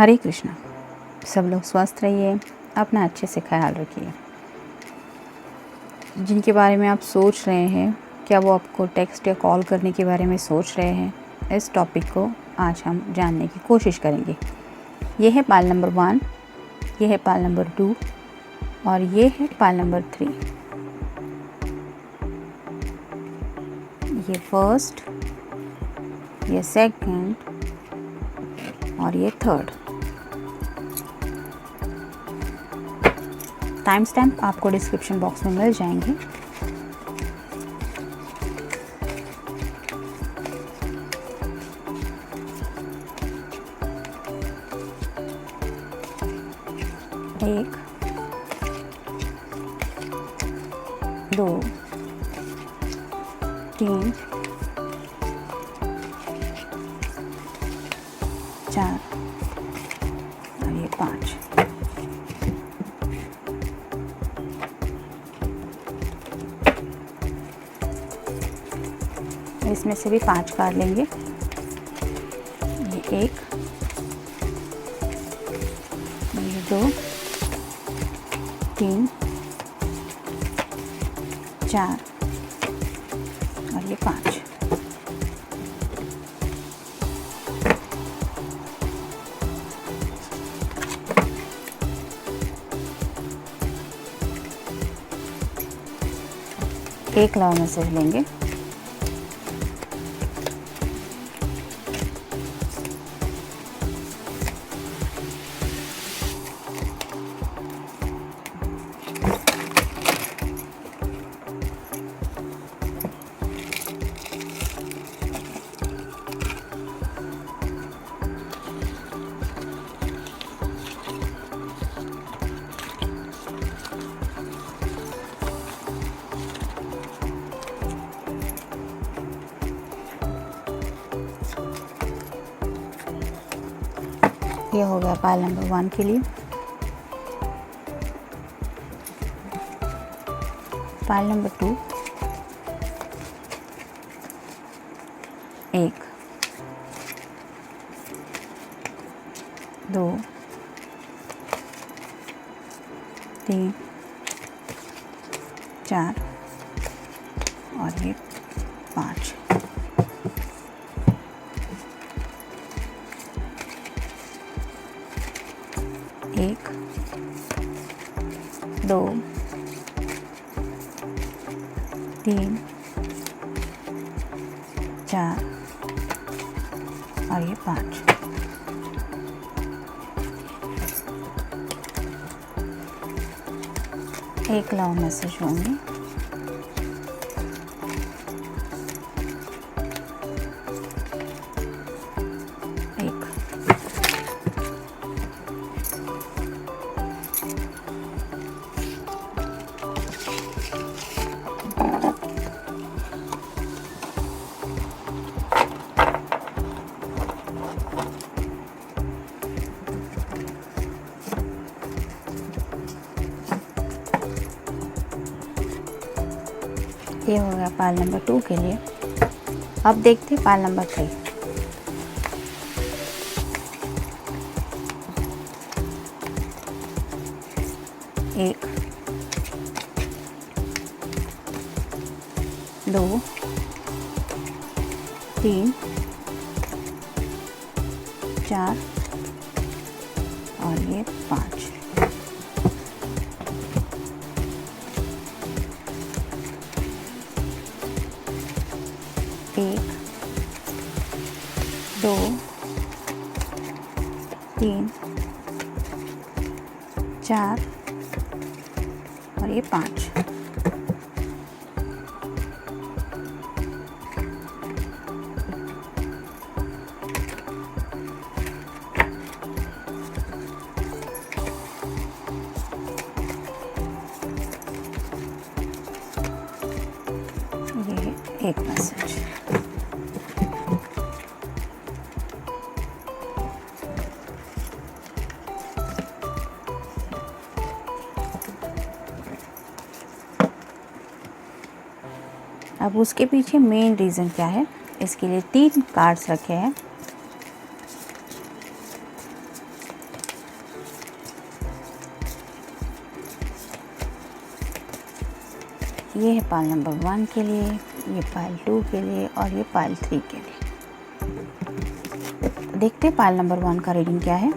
हरे कृष्णा। सब लोग स्वस्थ रहिए, अपना अच्छे से ख्याल रखिए। जिनके बारे में आप सोच रहे हैं, क्या वो आपको टेक्स्ट या कॉल करने के बारे में सोच रहे हैं, इस टॉपिक को आज हम जानने की कोशिश करेंगे। ये है पाल नंबर 1, ये है पाल नंबर 2 और ये है पाल नंबर 3। ये फर्स्ट, ये सेकंड और ये थर्ड। टाइम स्टैम्प आपको डिस्क्रिप्शन बॉक्स में मिल जाएंगे। एक, 2, 3, 4 और ये 5। इसमें से भी 5 कार्ड लेंगे। ये 1, ये 2, 3, 4 और ये 5। एक लव मैसेज लेंगे। ये हो गया पाल नंबर 1 के लिए। पाल नंबर 2, 1, 2, 3, 4 और ये 5। एक, 2, 3, 4 और ये 5। एक लव मैसेज होंगे। एक, ये हो गया पाल नंबर 2 के लिए। अब देखते हैं पाल नंबर 3। एक, 2, 3, 4 और ये 5। एक, 2, 3, 4 और ये 5। ये एक मैसेज। अब उसके पीछे मेन रीज़न क्या है, इसके लिए 3 कार्ड्स रखे हैं। ये है पाइल नंबर 1 के लिए, ये पाइल 2 के लिए और ये पाइल 3 के लिए। देखते हैं पाइल नंबर 1 का रीडिंग क्या है।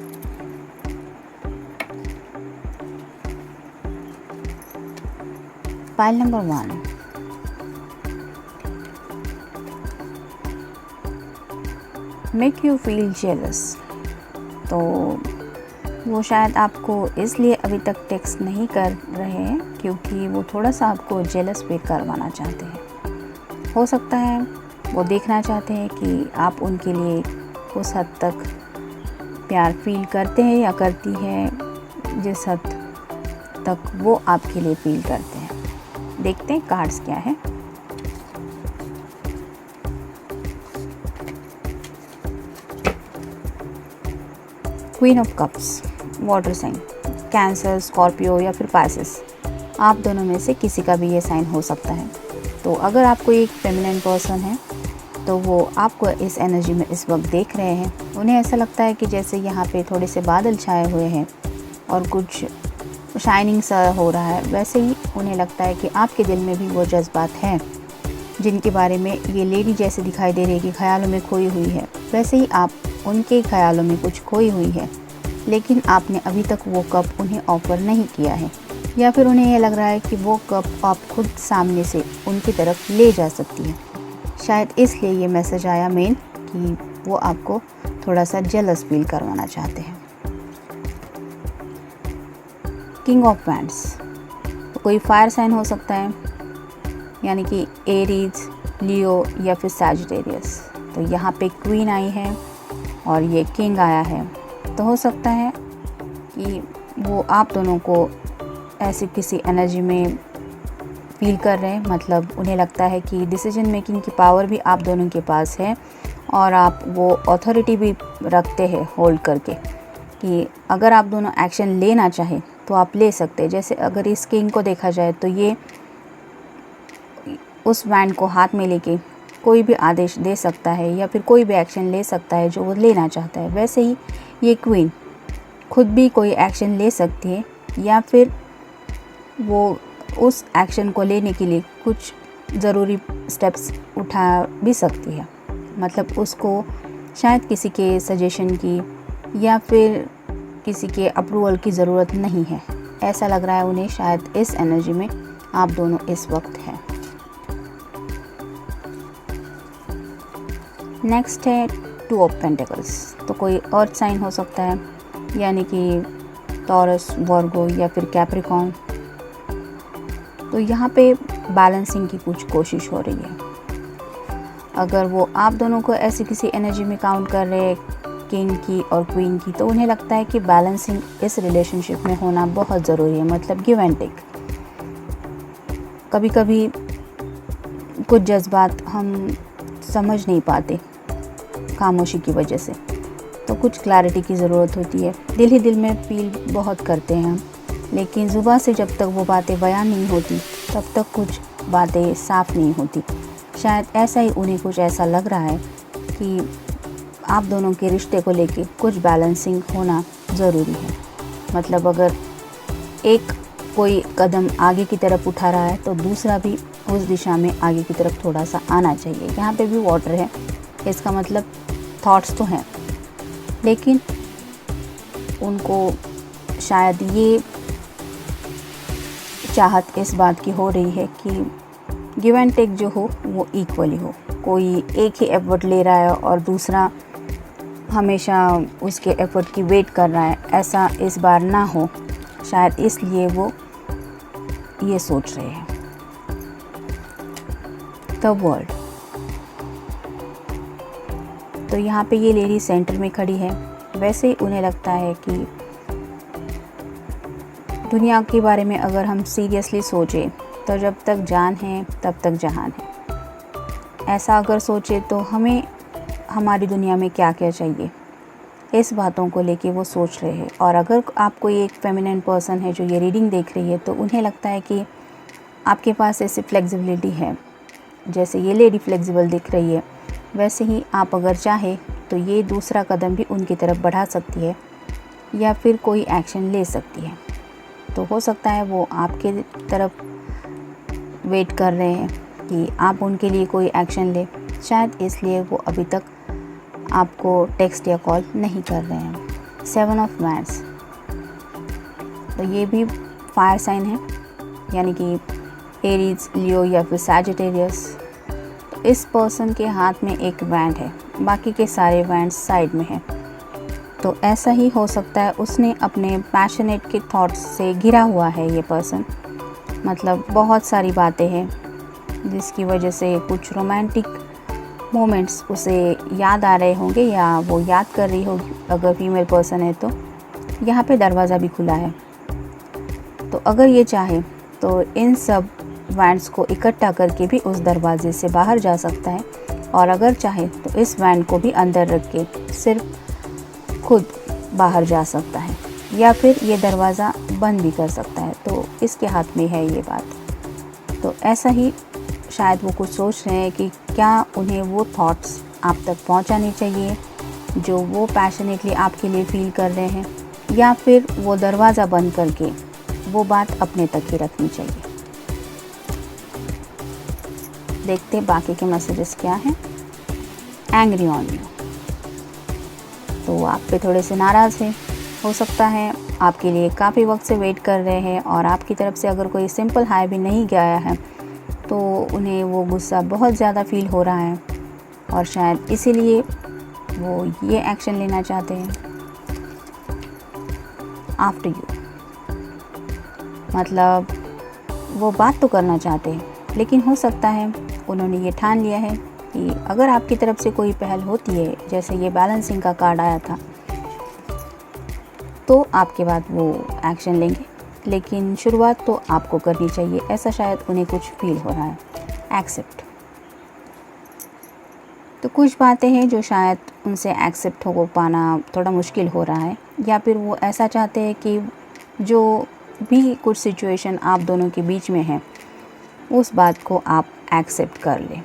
Pile number 1, make you feel jealous. तो वो शायद आपको इसलिए अभी तक टेक्स्ट नहीं कर रहे हैं क्योंकि वो थोड़ा सा आपको जेलस फील करवाना चाहते हैं। हो सकता है वो देखना चाहते हैं कि आप उनके लिए उस हद तक प्यार फील करते हैं या करती हैं जिस हद तक वो आपके लिए फील करते हैं। देखते हैं कार्ड्स क्या है। Queen of cups, water sign, cancer, Scorpio या फिर पाइसेस, आप दोनों में से किसी का भी ये साइन हो सकता है। तो अगर आपको एक फेमिनिन पर्सन है तो वो आपको इस एनर्जी में इस वक्त देख रहे हैं। उन्हें ऐसा लगता है कि जैसे यहाँ पे थोड़े से बादल छाए हुए हैं और कुछ शाइनिंग सा हो रहा है, वैसे ही उन्हें लगता है कि आपके दिल में भी वो जज्बात हैं जिनके बारे में ये लेडी जैसे दिखाई दे रही है कि ख्यालों में खोई हुई है, वैसे ही आप उनके ख्यालों में कुछ खोई हुई है, लेकिन आपने अभी तक वो कप उन्हें ऑफ़र नहीं किया है, या फिर उन्हें यह लग रहा है कि वो कप आप खुद सामने से उनकी तरफ ले जा सकती है। शायद इसलिए ये मैसेज आया मेन कि वो आपको थोड़ा सा जेलस फील करवाना चाहते हैं। किंग ऑफ वैंड्स, तो कोई फायर साइन हो सकता है, यानी कि एरीज, लियो या फिर सैजिटेरियस। तो यहाँ पे क्वीन आई है और ये किंग आया है, तो हो सकता है कि वो आप दोनों को ऐसी किसी एनर्जी में फील कर रहे हैं। मतलब उन्हें लगता है कि डिसीजन मेकिंग की पावर भी आप दोनों के पास है और आप वो अथॉरिटी भी रखते हैं होल्ड करके कि अगर आप दोनों एक्शन लेना चाहें तो आप ले सकते हैं। जैसे अगर इस किंग को देखा जाए तो ये उस वैंड को हाथ में लेके कोई भी आदेश दे सकता है या फिर कोई भी एक्शन ले सकता है जो वो लेना चाहता है। वैसे ही ये क्वीन खुद भी कोई एक्शन ले सकती है या फिर वो उस एक्शन को लेने के लिए कुछ ज़रूरी स्टेप्स उठा भी सकती है। मतलब उसको शायद किसी के सजेशन की या फिर किसी के अप्रूवल की ज़रूरत नहीं है। ऐसा लग रहा है उन्हें शायद इस एनर्जी में आप दोनों इस वक्त हैं। नेक्स्ट है 2 ऑफ पेंटिकल्स, तो कोई अर्थ साइन हो सकता है, यानी कि टॉरस, वर्गो या फिर कैप्रिकॉर्न। तो यहाँ पे बैलेंसिंग की कुछ कोशिश हो रही है। अगर वो आप दोनों को ऐसी किसी एनर्जी में काउंट कर रहे हैं किंग की और क्वीन की, तो उन्हें लगता है कि बैलेंसिंग इस रिलेशनशिप में होना बहुत ज़रूरी है। मतलब गिव एंड टेक। कभी कभी कुछ जज्बात हम समझ नहीं पाते खामोशी की वजह से, तो कुछ क्लैरिटी की ज़रूरत होती है। दिल ही दिल में फील बहुत करते हैं हम, लेकिन ज़ुबान से जब तक वो बातें बयान नहीं होती तब तक कुछ बातें साफ़ नहीं होती। शायद ऐसा ही उन्हें कुछ ऐसा लग रहा है कि आप दोनों के रिश्ते को लेके कुछ बैलेंसिंग होना ज़रूरी है। मतलब अगर एक कोई कदम आगे की तरफ उठा रहा है तो दूसरा भी उस दिशा में आगे की तरफ थोड़ा सा आना चाहिए। यहाँ पे भी वाटर है, इसका मतलब थॉट्स तो हैं, लेकिन उनको शायद ये चाहत इस बात की हो रही है कि गिव एंड टेक जो हो वो इक्वली हो। कोई एक ही एफर्ट ले रहा है और दूसरा हमेशा उसके एफर्ट की वेट कर रहा है, ऐसा इस बार ना हो। शायद इसलिए वो ये सोच रहे हैं। द वर्ल्ड, तो यहाँ पे ये लेडी सेंटर में खड़ी है। वैसे ही उन्हें लगता है कि दुनिया के बारे में अगर हम सीरियसली सोचें तो जब तक जान है तब तक जहान है। ऐसा अगर सोचे तो हमें हमारी दुनिया में क्या क्या चाहिए, इस बातों को लेके वो सोच रहे हैं। और अगर आप कोई एक फेमिनिन पर्सन है जो ये रीडिंग देख रही है, तो उन्हें लगता है कि आपके पास ऐसी फ्लेक्सिबिलिटी है। जैसे ये लेडी फ्लेक्सिबल दिख रही है, वैसे ही आप अगर चाहे तो ये दूसरा कदम भी उनकी तरफ बढ़ा सकती है या फिर कोई एक्शन ले सकती है। तो हो सकता है वो आपके तरफ वेट कर रहे हैं कि आप उनके लिए कोई एक्शन ले, शायद इसलिए वो अभी तक आपको टेक्स्ट या कॉल नहीं कर रहे हैं। 7 ऑफ वैंड्स, तो ये भी फायर साइन है, यानी कि एरीज, लियो या फिर सैजिटेरियस। तो इस पर्सन के हाथ में एक वैंड है, बाकी के सारे वैंड्स साइड में हैं। तो ऐसा ही हो सकता है उसने अपने पैशनेट के थॉट्स से घिरा हुआ है ये पर्सन, मतलब बहुत सारी बातें हैं जिसकी वजह से कुछ रोमांटिक मोमेंट्स उसे याद आ रहे होंगे या वो याद कर रही होगी अगर फीमेल पर्सन है तो। यहाँ पे दरवाज़ा भी खुला है, तो अगर ये चाहे तो इन सब वैंड्स को इकट्ठा करके भी उस दरवाजे से बाहर जा सकता है, और अगर चाहे तो इस वैंड को भी अंदर रख के सिर्फ खुद बाहर जा सकता है, या फिर ये दरवाज़ा बंद भी कर सकता है। तो इसके हाथ में है ये बात। तो ऐसा ही शायद वो कुछ सोच रहे हैं कि क्या उन्हें वो थॉट्स आप तक पहुंचाने चाहिए जो वो पैशनेटली आपके लिए फील कर रहे हैं, या फिर वो दरवाज़ा बंद करके वो बात अपने तक ही रखनी चाहिए। देखते बाकी के मैसेजेस क्या हैं। एंग्री ऑन यू, तो आप पे थोड़े से नाराज़ हैं, हो सकता है आपके लिए काफ़ी वक्त से वेट कर रहे हैं, और आपकी तरफ से अगर कोई सिंपल हाय भी नहीं गया है तो उन्हें वो गुस्सा बहुत ज़्यादा फील हो रहा है, और शायद इसीलिए वो ये एक्शन लेना चाहते हैं। आफ्टर यू, मतलब वो बात तो करना चाहते हैं, लेकिन हो सकता है उन्होंने ये ठान लिया है कि अगर आपकी तरफ से कोई पहल होती है, जैसे ये बैलेंसिंग का कार्ड आया था, तो आपके बाद वो एक्शन लेंगे, लेकिन शुरुआत तो आपको करनी चाहिए, ऐसा शायद उन्हें कुछ फील हो रहा है। एक्सेप्ट, तो कुछ बातें हैं जो शायद उनसे एक्सेप्ट हो पाना थोड़ा मुश्किल हो रहा है, या फिर वो ऐसा चाहते हैं कि जो भी कुछ सिचुएशन आप दोनों के बीच में है उस बात को आप एक्सेप्ट कर लें।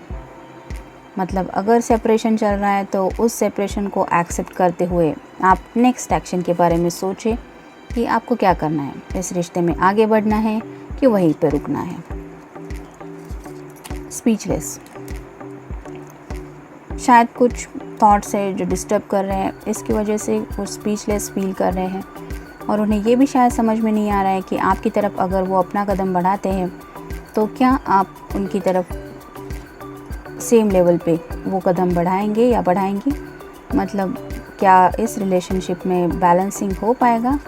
मतलब अगर सेपरेशन चल रहा है तो उस सेपरेशन को एक्सेप्ट करते हुए आप नेक्स्ट एक्शन के बारे में सोचें कि आपको क्या करना है, इस रिश्ते में आगे बढ़ना है कि वहीं पर रुकना है। स्पीचलेस, शायद कुछ थॉट्स है जो डिस्टर्ब कर रहे हैं, इसकी वजह से वो स्पीचलेस फील कर रहे हैं, और उन्हें ये भी शायद समझ में नहीं आ रहा है कि आपकी तरफ अगर वो अपना कदम बढ़ाते हैं तो क्या आप उनकी तरफ सेम लेवल पे वो कदम बढ़ाएंगे या बढ़ाएंगी। मतलब क्या इस रिलेशनशिप में बैलेंसिंग हो पाएगा,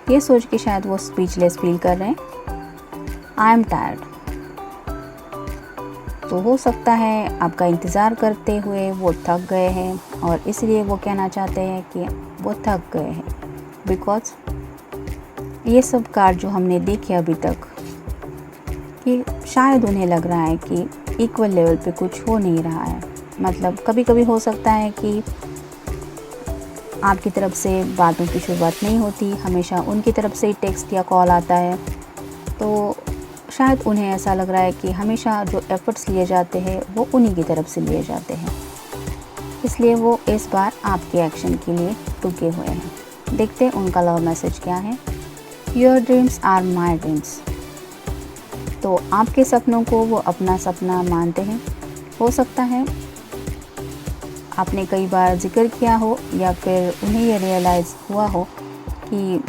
ये सोच के शायद वो स्पीचलेस फील कर रहे हैं। आई एम टायर्ड, तो हो सकता है आपका इंतज़ार करते हुए वो थक गए हैं, और इसलिए वो कहना चाहते हैं कि वो थक गए हैं, बिकॉज ये सब कार्ड जो हमने देखे अभी तक कि शायद उन्हें लग रहा है कि इक्वल लेवल पे कुछ हो नहीं रहा है। मतलब कभी कभी हो सकता है कि आपकी तरफ से बातों की शुरुआत नहीं होती, हमेशा उनकी तरफ से ही टेक्स्ट या कॉल आता है, तो शायद उन्हें ऐसा लग रहा है कि हमेशा जो एफ़र्ट्स लिए जाते हैं वो उन्हीं की तरफ से लिए जाते हैं, इसलिए वो इस बार आपके एक्शन के लिए रुके हुए हैं। देखते हैं उनका लव मैसेज क्या है। Your dreams are my dreams, तो आपके सपनों को वो अपना सपना मानते हैं। हो सकता है आपने कई बार जिक्र किया हो, या फिर उन्हें ये रियलाइज़ हुआ हो कि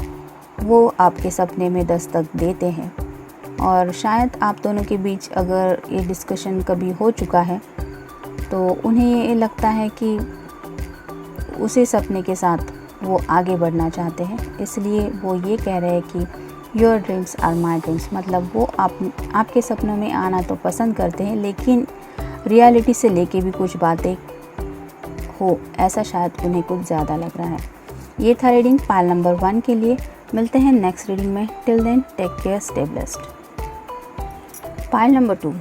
वो आपके सपने में दस्तक देते हैं, और शायद आप दोनों के बीच अगर ये डिस्कशन कभी हो चुका है तो उन्हें ये लगता है कि उसी सपने के साथ वो आगे बढ़ना चाहते हैं, इसलिए वो ये कह रहे हैं कि your dreams are my dreams. मतलब वो आपके सपनों में आना तो पसंद करते हैं, लेकिन रियलिटी से लेके भी कुछ बातें हो, ऐसा शायद उन्हें कुछ ज़्यादा लग रहा है। ये था रीडिंग पाइल नंबर 1 के लिए। मिलते हैं नेक्स्ट रीडिंग में। Till then take care, stay blessed. Pile number 2,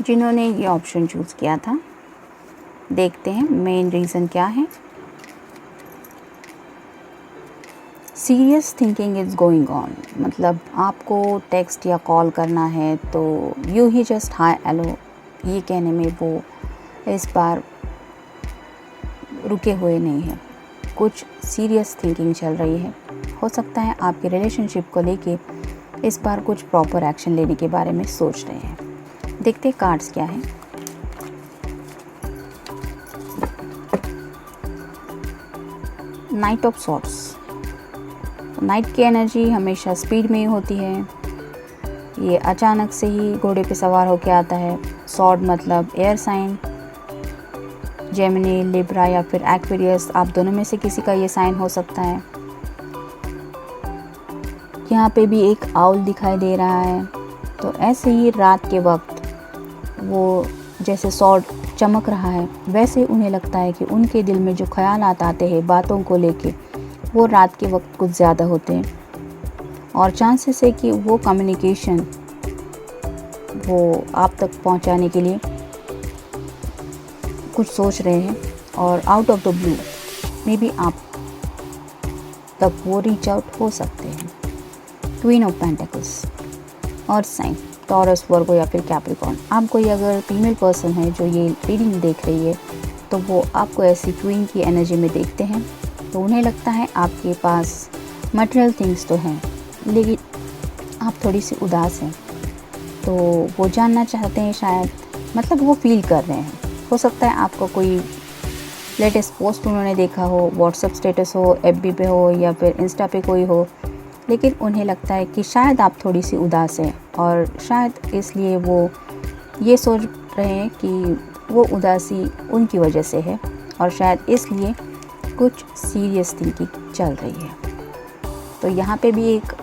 जिन्होंने ये ऑप्शन चूज़ किया था, देखते हैं मेन रीज़न क्या है। Serious thinking is going on, मतलब आपको टेक्स्ट या कॉल करना है तो you he just hi hello ये कहने में वो इस बार रुके हुए नहीं हैं, कुछ सीरियस थिंकिंग चल रही है। हो सकता है आपके रिलेशनशिप को लेके इस बार कुछ प्रॉपर एक्शन लेने के बारे में सोच रहे हैं। देखते हैं कार्ड्स क्या है। Night of swords. नाइट की एनर्जी हमेशा स्पीड में ही होती है। ये अचानक से ही घोड़े पे सवार होके आता है। सॉर्ड मतलब एयर साइन, जेमिनी, लिब्रा या फिर एक्वेरियस, आप दोनों में से किसी का ये साइन हो सकता है। यहाँ पे भी एक आउल दिखाई दे रहा है। तो ऐसे ही रात के वक्त वो जैसे सॉर्ड चमक रहा है, वैसे उन्हें लगता है कि उनके दिल में जो ख्यालात आते हैं बातों को लेके, वो रात के वक्त कुछ ज़्यादा होते हैं और चांसेस है कि वो कम्युनिकेशन वो आप तक पहुंचाने के लिए कुछ सोच रहे हैं और out of the blue may be आप तक वो रीच आउट हो सकते हैं। क्वीन ऑफ पेंटिकल्स और साइन टॉरस, वर्गो या फिर कैप्रिकॉर्न। आप कोई अगर फीमेल पर्सन है जो ये रीडिंग देख रही है तो वो आपको ऐसी क्वीन की एनर्जी में देखते हैं, तो उन्हें लगता है आपके पास मटेरियल थिंग्स तो हैं लेकिन आप थोड़ी सी उदास हैं। तो वो जानना चाहते हैं शायद, मतलब वो फील कर रहे हैं। हो सकता है आपको कोई लेटेस्ट पोस्ट उन्होंने देखा हो, व्हाट्सएप स्टेटस हो, एफबी पे हो या फिर इंस्टा पे कोई हो, लेकिन उन्हें लगता है कि शायद आप थोड़ी सी उदास हैं और शायद इसलिए वो ये सोच रहे हैं कि वो उदासी उनकी वजह से है और शायद इसलिए कुछ सीरियस थिंकिंग चल रही है। तो यहाँ पे भी एक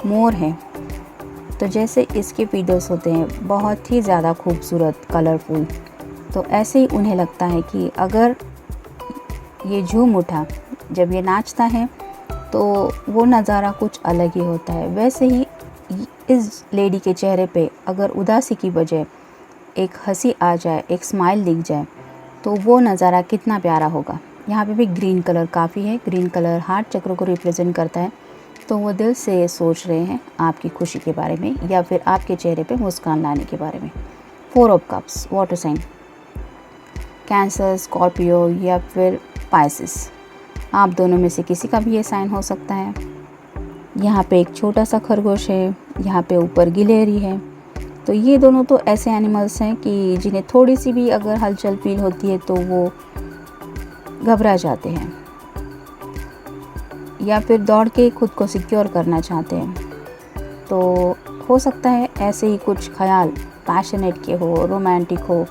मोर है, तो जैसे इसके फीडर्स होते हैं बहुत ही ज़्यादा खूबसूरत, कलरफुल, तो ऐसे ही उन्हें लगता है कि अगर ये झूम उठा, जब ये नाचता है तो वो नज़ारा कुछ अलग ही होता है। वैसे ही इस लेडी के चेहरे पे अगर उदासी की बजाय एक हंसी आ जाए, एक स्माइल दिख जाए, तो वो नज़ारा कितना प्यारा होगा। यहाँ पे भी ग्रीन कलर काफ़ी है। ग्रीन कलर हार्ट चक्र को रिप्रेजेंट करता है। तो वो दिल से सोच रहे हैं आपकी खुशी के बारे में या फिर आपके चेहरे पे मुस्कान लाने के बारे में। 4 of cups, water sign, cancer, Scorpio या फिर पाइसिस, आप दोनों में से किसी का भी ये साइन हो सकता है। यहाँ पे एक छोटा सा खरगोश है, यहाँ पे ऊपर गिलहरी है। तो ये दोनों तो ऐसे एनिमल्स हैं कि जिन्हें थोड़ी सी भी अगर हलचल फील होती है तो वो घबरा जाते हैं या फिर दौड़ के खुद को सिक्योर करना चाहते हैं। तो हो सकता है ऐसे ही कुछ ख्याल पैशनेट के हो, रोमांटिक हो,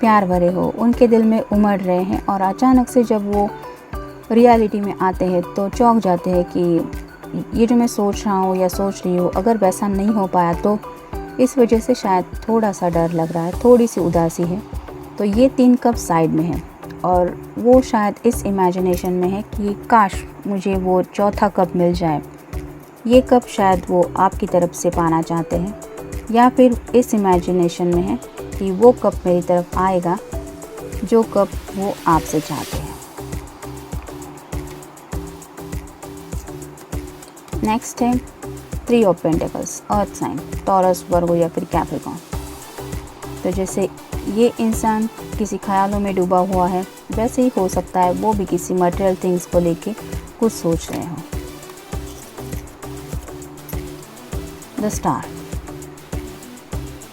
प्यार भरे हो, उनके दिल में उमड़ रहे हैं और अचानक से जब वो रियलिटी में आते हैं तो चौंक जाते हैं कि ये जो मैं सोच रहा हूँ या सोच रही हूँ अगर वैसा नहीं हो पाया तो इस वजह से शायद थोड़ा सा डर लग रहा है, थोड़ी सी उदासी है। तो ये 3 कप साइड में है और वो शायद इस इमेजिनेशन में है कि काश मुझे वो चौथा कप मिल जाए। ये कप शायद वो आपकी तरफ से पाना चाहते हैं या फिर इस इमेजिनेशन में है कि वो कप मेरी तरफ आएगा जो कप वो आपसे चाहते हैं। नेक्स्ट है 3 of pentacles, earth sign, Taurus, Virgo या फिर कैप्रिकॉर्न। तो जैसे ये इंसान किसी ख्यालों में डूबा हुआ है, वैसे ही हो सकता है वो भी किसी मटेरियल थिंग्स को लेके कुछ सोच रहे हों। द स्टार,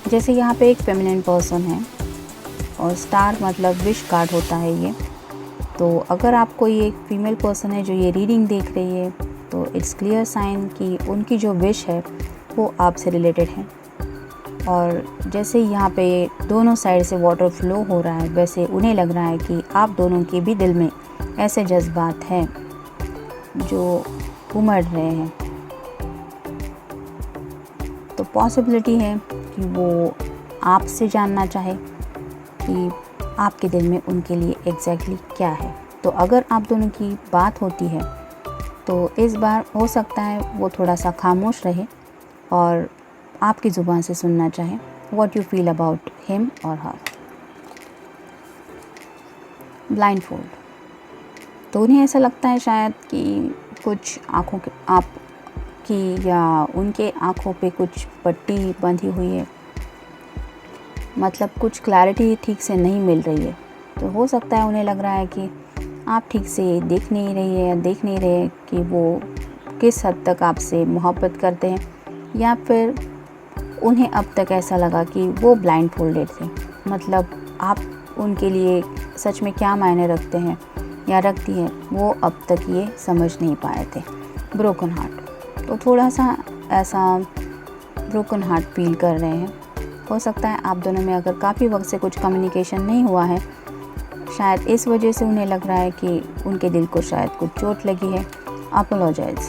जैसे यहाँ पे एक फेमिनिन पर्सन है और स्टार मतलब विश कार्ड होता है ये। तो अगर आप कोई एक फीमेल पर्सन है जो ये रीडिंग देख रही है तो इट्स क्लियर साइन कि उनकी जो विश है वो आपसे रिलेटेड है। और जैसे यहाँ पे दोनों साइड से वाटर फ्लो हो रहा है, वैसे उन्हें लग रहा है कि आप दोनों के भी दिल में ऐसे जज्बात हैं जो उमड़ रहे हैं। तो पॉसिबिलिटी है कि वो आपसे जानना चाहे कि आपके दिल में उनके लिए एग्जैक्टली क्या है। तो अगर आप दोनों की बात होती है तो इस बार हो सकता है वो थोड़ा सा खामोश रहे और आपकी ज़ुबान से सुनना चाहे what you feel about him और हर। ब्लाइंड फोल्ड, तो उन्हें ऐसा लगता है शायद कि कुछ आँखों के आपकी या उनके आँखों पे कुछ पट्टी बंधी हुई है, मतलब कुछ क्लैरिटी ठीक से नहीं मिल रही है। तो हो सकता है उन्हें लग रहा है कि आप ठीक से देख नहीं रही है या देख नहीं रहे कि वो किस हद तक आपसे मोहब्बत करते हैं या फिर उन्हें अब तक ऐसा लगा कि वो ब्लाइंड फोल्डेड थे, मतलब आप उनके लिए सच में क्या मायने रखते हैं या रखती है वो अब तक ये समझ नहीं पाए थे। ब्रोकन हार्ट, तो थोड़ा सा ऐसा ब्रोकन हार्ट फील कर रहे हैं। हो सकता है आप दोनों में अगर काफ़ी वक्त से कुछ कम्युनिकेशन नहीं हुआ है, शायद इस वजह से उन्हें लग रहा है कि उनके दिल को शायद कुछ चोट लगी है। अपोलोजाइज,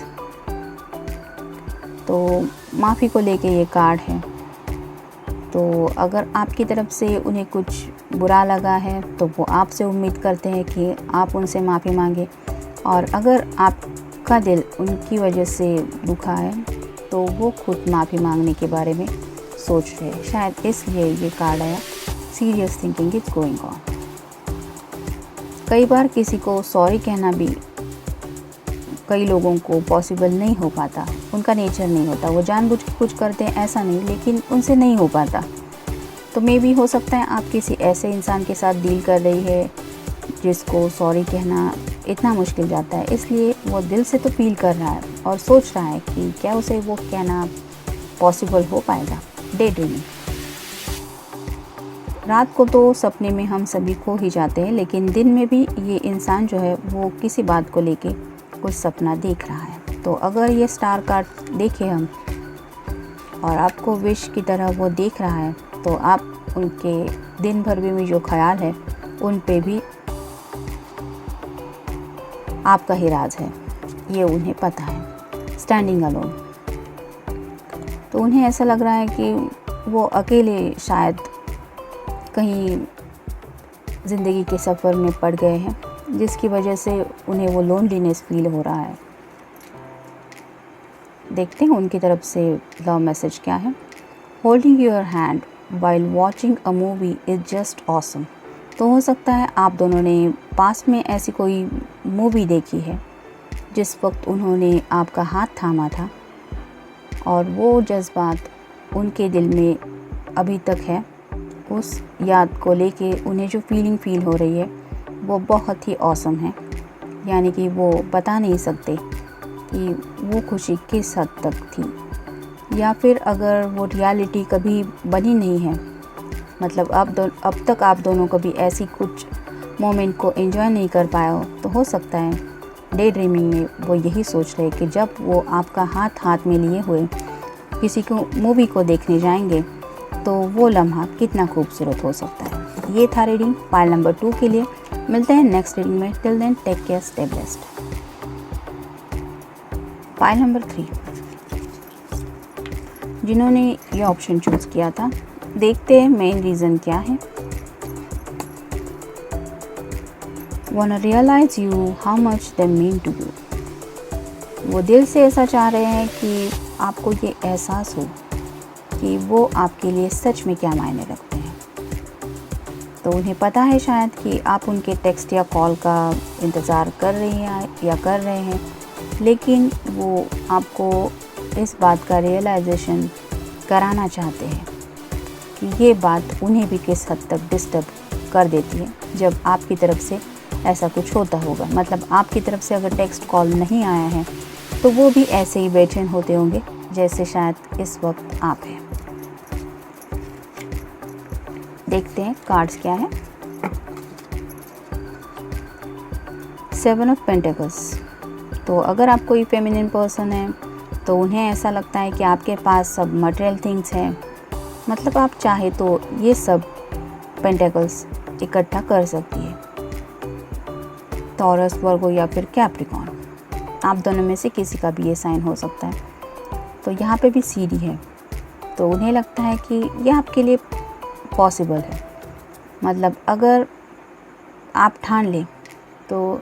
तो माफ़ी को लेके ये कार्ड है। तो अगर आपकी तरफ से उन्हें कुछ बुरा लगा है तो वो आपसे उम्मीद करते हैं कि आप उनसे माफ़ी मांगें, और अगर आपका दिल उनकी वजह से दुखा है तो वो खुद माफ़ी मांगने के बारे में सोच रहे हैं। शायद इसलिए ये कार्ड आया, serious thinking is going on. कई बार किसी को सॉरी कहना भी कई लोगों को पॉसिबल नहीं हो पाता, उनका नेचर नहीं होता, वो जानबूझ के कुछ करते हैं ऐसा नहीं, लेकिन उनसे नहीं हो पाता। तो मे भी हो सकता है आप किसी ऐसे इंसान के साथ डील कर रही है जिसको सॉरी कहना इतना मुश्किल जाता है, इसलिए वो दिल से तो फील कर रहा है और सोच रहा है कि क्या उसे वो कहना पॉसिबल हो पाएगा। डे ड्रीमिंग, रात को तो सपने में हम सभी खो ही जाते हैं, लेकिन दिन में भी ये इंसान जो है वो किसी बात को लेके कुछ सपना देख रहा है। तो अगर ये स्टार कार्ड देखे हम और आपको विश की तरह वो देख रहा है, तो आप उनके दिन भर में जो ख्याल है उन पे भी आपका ही राज है, ये उन्हें पता है। स्टैंडिंग अलोन, तो उन्हें ऐसा लग रहा है कि वो अकेले शायद कहीं ज़िंदगी के सफ़र में पड़ गए हैं, जिसकी वजह से उन्हें वो लोनलीनेस फील हो रहा है। देखते हैं उनकी तरफ से लव मैसेज क्या है। Holding your hand while watching a movie is just awesome, तो हो सकता है आप दोनों ने पास में ऐसी कोई मूवी देखी है जिस वक्त उन्होंने आपका हाथ थामा था, और वो जज्बात उनके दिल में अभी तक है। उस याद को लेके उन्हें जो फीलिंग फील हो रही है वो बहुत ही ऑसम है, यानी कि वो बता नहीं सकते कि वो खुशी किस हद तक थी, या फिर अगर वो रियलिटी कभी बनी नहीं है, मतलब अब तक आप दोनों कभी ऐसी कुछ मोमेंट को एंजॉय नहीं कर पाए हो, तो हो सकता है डे ड्रीमिंग में वो यही सोच रहे कि जब वो आपका हाथ में लिए हुए किसी को मूवी को देखने जाएंगे तो वो लम्हा कितना खूबसूरत हो सकता है। ये था रीडिंग पाइल नंबर 2 के लिए। मिलते हैं नेक्स्ट रीडिंग में। Till then take care, stay blessed. Pile number 3, जिन्होंने ये ऑप्शन चूज़ किया था, देखते हैं मेन रीज़न क्या है। Wanna realize you how much they mean to you, वो दिल से ऐसा चाह रहे हैं कि आपको ये एहसास हो कि वो आपके लिए सच में क्या मायने रखते हैं। तो उन्हें पता है शायद कि आप उनके टेक्स्ट या कॉल का इंतज़ार कर रही हैं या कर रहे हैं, लेकिन वो आपको इस बात का रियलाइजेशन कराना चाहते हैं कि ये बात उन्हें भी किस हद तक डिस्टर्ब कर देती है जब आपकी तरफ से ऐसा कुछ होता होगा। मतलब आपकी तरफ से अगर टेक्स्ट कॉल नहीं आया है तो वो भी ऐसे ही बेचैन होते होंगे जैसे शायद इस वक्त आप हैं। देखते हैं कार्ड्स क्या है। 7 ऑफ पेंटिकल्स, तो अगर आप कोई फेमिनिन पर्सन है तो उन्हें ऐसा लगता है कि आपके पास सब मटेरियल थिंग्स हैं, मतलब आप चाहे तो ये सब पेंटिकल्स इकट्ठा कर सकती है। टॉरस, वर्गो या फिर कैप्रिकॉर्न, आप दोनों में से किसी का भी ये साइन हो सकता है। तो यहाँ पे भी सीढ़ी है, तो उन्हें लगता है कि यह आपके लिए पॉसिबल है, मतलब अगर आप ठान लें तो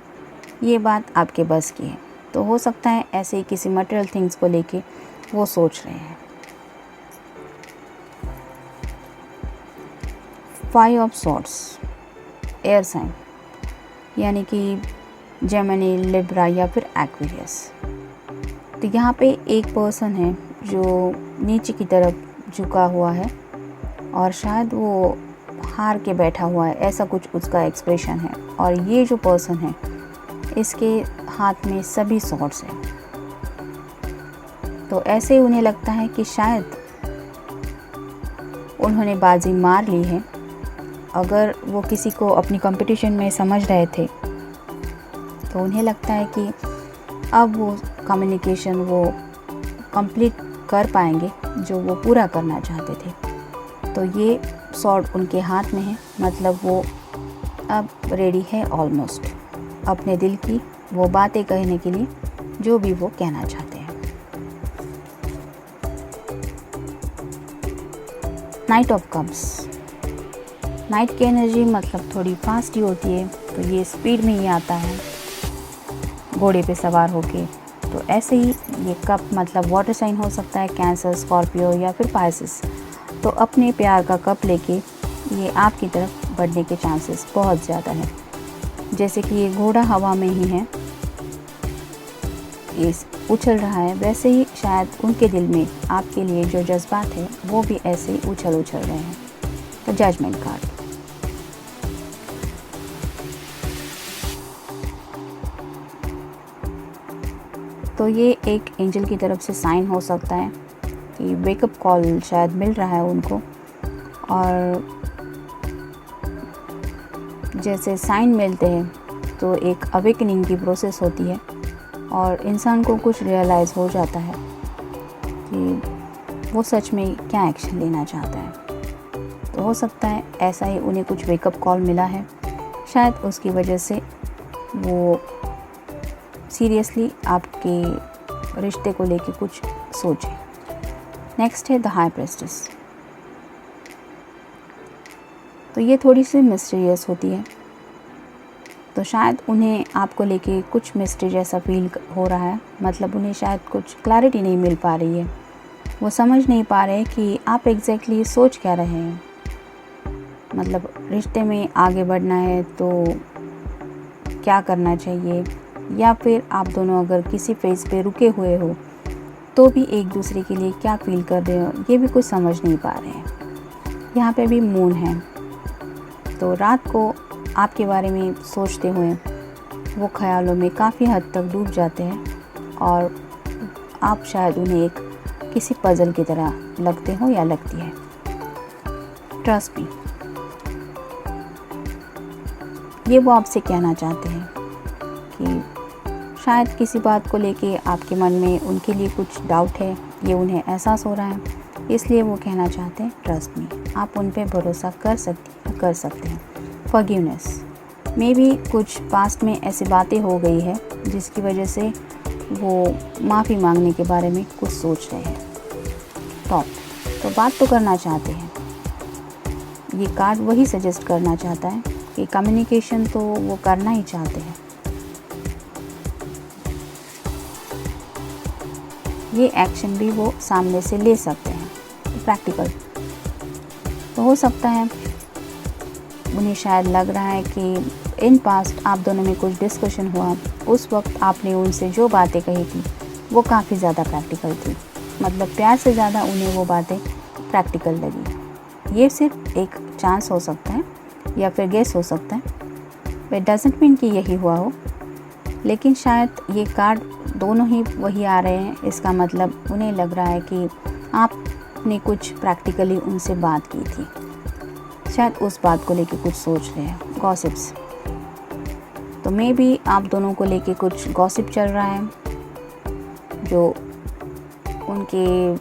ये बात आपके बस की है। तो हो सकता है ऐसे ही किसी मटेरियल थिंग्स को लेके वो सोच रहे हैं। 5 ऑफ सॉर्ड्स, एयर साइन, यानी कि जेमिनी, लिब्रा या फिर एक्वेरियस। तो यहाँ पे एक पर्सन है जो नीचे की तरफ झुका हुआ है और शायद वो हार के बैठा हुआ है, ऐसा कुछ उसका एक्सप्रेशन है। और ये जो पर्सन है इसके हाथ में सभी सॉर्ड्स हैं। तो ऐसे ही उन्हें लगता है कि शायद उन्होंने बाजी मार ली है। अगर वो किसी को अपनी कंपटीशन में समझ रहे थे तो उन्हें लगता है कि अब वो कम्युनिकेशन वो कंप्लीट कर पाएंगे जो वो पूरा करना चाहते थे। तो ये सॉर्ड उनके हाथ में है, मतलब वो अब रेडी है ऑलमोस्ट अपने दिल की वो बातें कहने के लिए जो भी वो कहना चाहते हैं। नाइट ऑफ कप्स, नाइट की एनर्जी मतलब थोड़ी फास्ट ही होती है, तो ये स्पीड में ही आता है घोड़े पे सवार होके। तो ऐसे ही ये कप मतलब वाटर साइन हो सकता है, कैंसर, स्कॉर्पियो या फिर पाइसेस। तो अपने प्यार का कप लेके ये आपकी तरफ बढ़ने के चांसेस बहुत ज़्यादा है। जैसे कि ये घोड़ा हवा में ही है, ये उछल रहा है, वैसे ही शायद उनके दिल में आपके लिए जो जज्बात है वो भी ऐसे ही उछल रहे हैं। तो जजमेंट कार्ड, तो ये एक एंजल की तरफ से साइन हो सकता है कि वेकअप कॉल शायद मिल रहा है उनको। और जैसे साइन मिलते हैं तो एक अवेकनिंग की प्रोसेस होती है और इंसान को कुछ रियलाइज़ हो जाता है कि वो सच में क्या एक्शन लेना चाहता है। तो हो सकता है ऐसा ही उन्हें कुछ वेकअप कॉल मिला है, शायद उसकी वजह से वो सीरियसली आपके रिश्ते को लेके कुछ सोचें। नेक्स्ट है द हाई प्रेस्टेस, तो ये थोड़ी सी मिस्टीरियस होती है। तो शायद उन्हें आपको लेके कुछ मिस्ट्री जैसा फील हो रहा है, मतलब उन्हें शायद कुछ क्लैरिटी नहीं मिल पा रही है। वो समझ नहीं पा रहे कि आप एग्जैक्टली सोच क्या रहे हैं। मतलब रिश्ते में आगे बढ़ना है तो क्या करना चाहिए, या फिर आप दोनों अगर किसी फेज़ पे रुके हुए हो तो भी एक दूसरे के लिए क्या फील कर रहे हो, ये भी कुछ समझ नहीं पा रहे हैं। यहाँ पे भी मून है, तो रात को आपके बारे में सोचते हुए वो ख्यालों में काफ़ी हद तक डूब जाते हैं और आप शायद उन्हें एक किसी पज़ल की तरह लगते हो या लगती है। ट्रस्ट मी, ये वो आपसे कहना चाहते हैं कि शायद किसी बात को लेके आपके मन में उनके लिए कुछ डाउट है, ये उन्हें एहसास हो रहा है, इसलिए वो कहना चाहते हैं ट्रस्ट मी। आप उन पे भरोसा कर सकते हैं। फॉरगिवनेस, मे बी कुछ पास्ट में ऐसी बातें हो गई है जिसकी वजह से वो माफ़ी मांगने के बारे में कुछ सोच रहे हैं। टॉप, तो बात तो करना चाहते हैं। ये कार्ड वही सजेस्ट करना चाहता है कि कम्युनिकेशन तो वो करना ही चाहते हैं। ये एक्शन भी वो सामने से ले सकते हैं, प्रैक्टिकल। तो हो सकता है उन्हें शायद लग रहा है कि इन पास्ट आप दोनों में कुछ डिस्कशन हुआ, उस वक्त आपने उनसे जो बातें कही थी वो काफ़ी ज़्यादा प्रैक्टिकल थी, मतलब प्यार से ज़्यादा उन्हें वो बातें प्रैक्टिकल लगी। ये सिर्फ एक चांस हो सकता है या फिर गेस हो सकता है, बट डजंट मीन कि यही हुआ हो। लेकिन शायद ये कार्ड दोनों ही वही आ रहे हैं, इसका मतलब उन्हें लग रहा है कि आपने कुछ प्रैक्टिकली उनसे बात की थी, शायद उस बात को लेके कुछ सोच रहे हैं। गॉसिप्स, तो मे बी आप दोनों को लेके कुछ गॉसिप चल रहा है जो उनके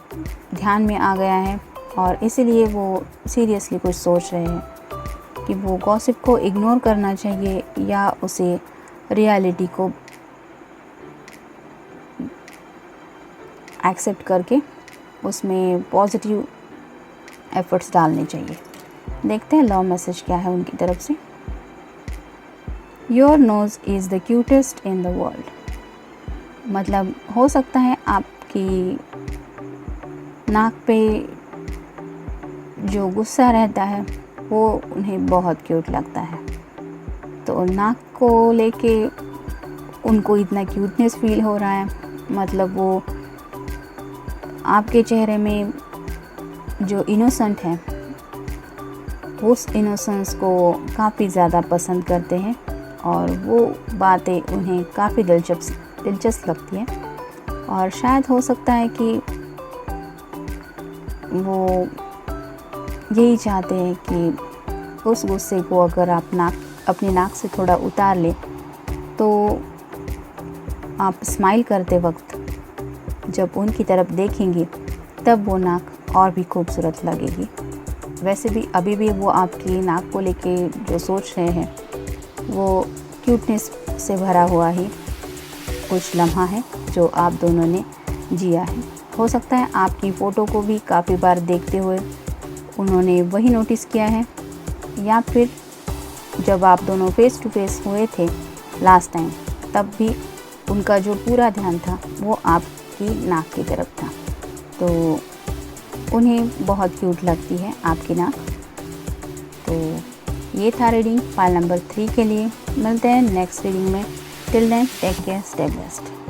ध्यान में आ गया है और इसीलिए वो सीरियसली कुछ सोच रहे हैं कि वो गॉसिप को इग्नोर करना चाहिए या उसे रियलिटी को एक्सेप्ट करके उसमें पॉजिटिव एफर्ट्स डालने चाहिए। देखते हैं लव मैसेज क्या है उनकी तरफ से। Your nose is the cutest in the world, मतलब हो सकता है आपकी नाक पे जो गुस्सा रहता है वो उन्हें बहुत क्यूट लगता है। तो नाक को लेके उनको इतना क्यूटनेस फील हो रहा है, मतलब वो आपके चेहरे में जो इनोसेंट है उस इनोसेंस को काफ़ी ज़्यादा पसंद करते हैं और वो बातें उन्हें काफ़ी दिलचस्प लगती हैं। और शायद हो सकता है कि वो यही चाहते हैं कि उस गुस्से को अगर आप अपनी नाक से थोड़ा उतार लें तो आप स्माइल करते वक्त जब उनकी तरफ देखेंगे तब वो नाक और भी खूबसूरत लगेगी। वैसे भी अभी भी वो आपकी नाक को लेके जो सोच रहे हैं वो क्यूटनेस से भरा हुआ ही कुछ लम्हा है जो आप दोनों ने जिया है। हो सकता है आपकी फ़ोटो को भी काफ़ी बार देखते हुए उन्होंने वही नोटिस किया है, या फिर जब आप दोनों फ़ेस टू फेस हुए थे लास्ट टाइम तब भी उनका जो पूरा ध्यान था वो आपकी नाक की तरफ था। तो उन्हें बहुत क्यूट लगती है आपकी नाक। तो ये था रीडिंग पाइल नंबर 3 के लिए। मिलते हैं नेक्स्ट रीडिंग में। Till then take care, stay blessed.